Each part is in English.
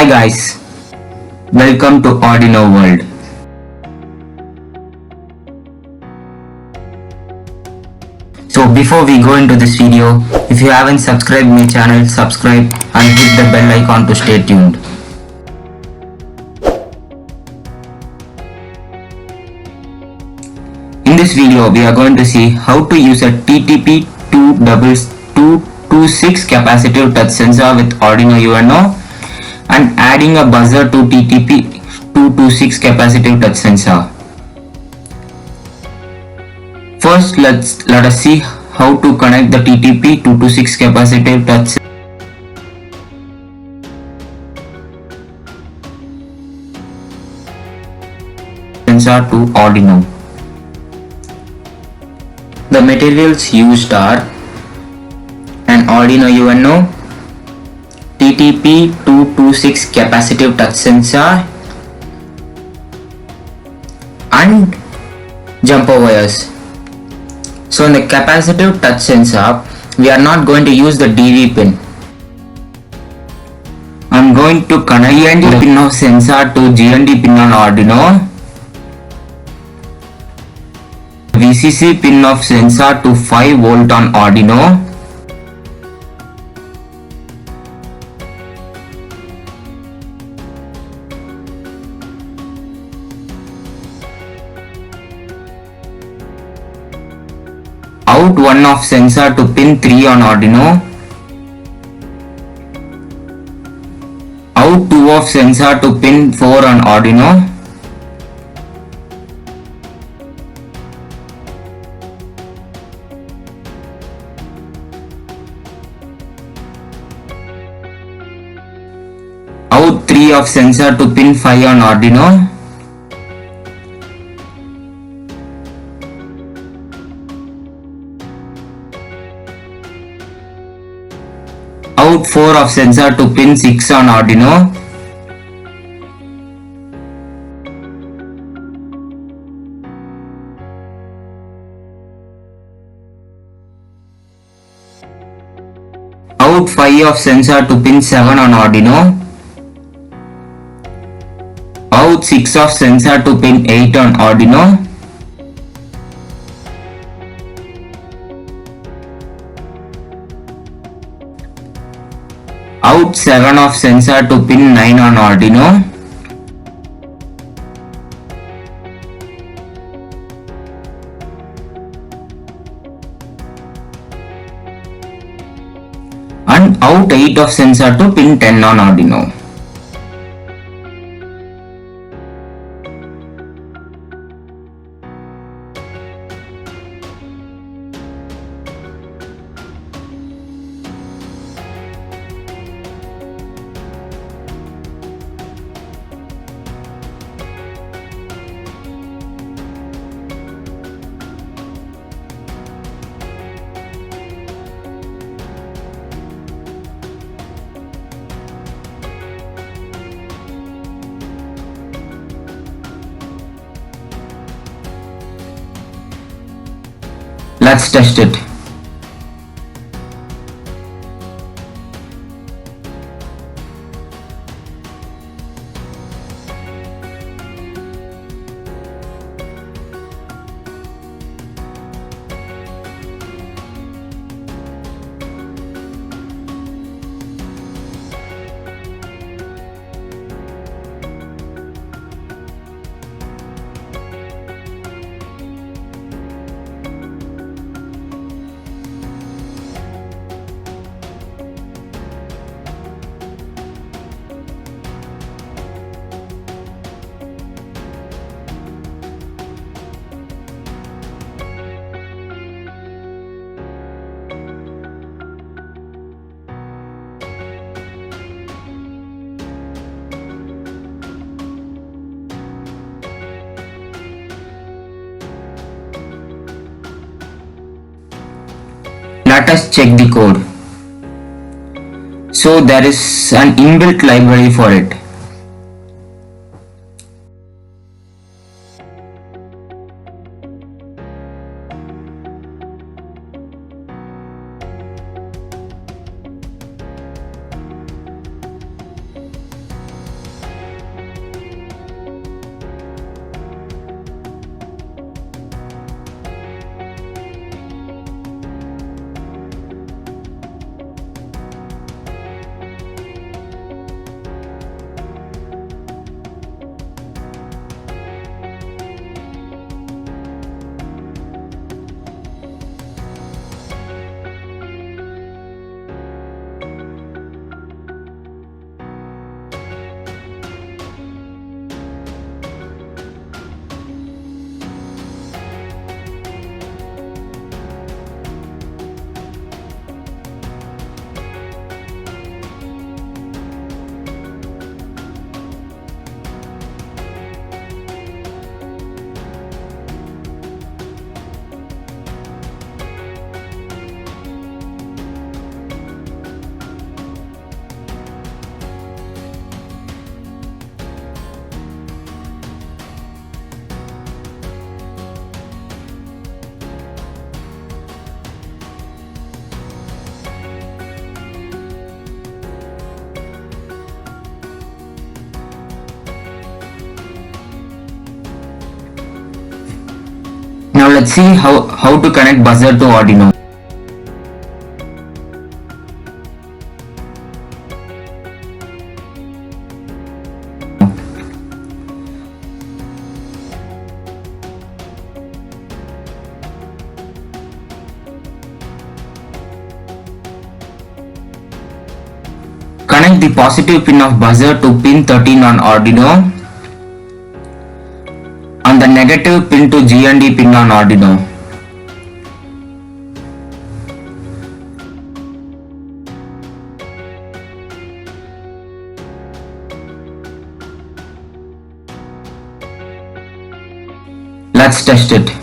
Hi guys, welcome to Arduino World. So before we go into this video, if you haven't subscribed my channel, subscribe and hit the bell icon to stay tuned. In this video, we are going to see how to use a TTP-226 capacitive touch sensor with Arduino UNO and adding a buzzer to TTP-226 capacitive touch sensor. First, let us see how to connect the TTP-226 capacitive touch sensor to Arduino. The materials used are an Arduino UNO, TTP-226 capacitive touch sensor and jumper wires. So in the capacitive touch sensor, we are not going to use the DV pin. I am going to connect GND pin of sensor to GND pin on Arduino, VCC pin of sensor to 5 volt on Arduino, out 1 of sensor to pin 3 on Arduino, out 2 of sensor to pin 4 on Arduino, out 3 of sensor to pin 5 on Arduino, out 4 of sensor to pin 6 on Arduino, out 5 of sensor to pin 7 on Arduino, out 6 of sensor to pin 8 on Arduino, out 7 of sensor to pin 9 on Arduino, and out 8 of sensor to pin 10 on Arduino. Let's test it. Let us check the code. So there is an inbuilt library for it. let's see how to connect buzzer to Arduino. Connect the positive pin of buzzer to pin 13 on Arduino and the negative pin to G&D pin on Arduino. Let's test it.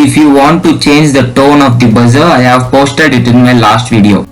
If you want to change the tone of the buzzer, I have posted it in my last video.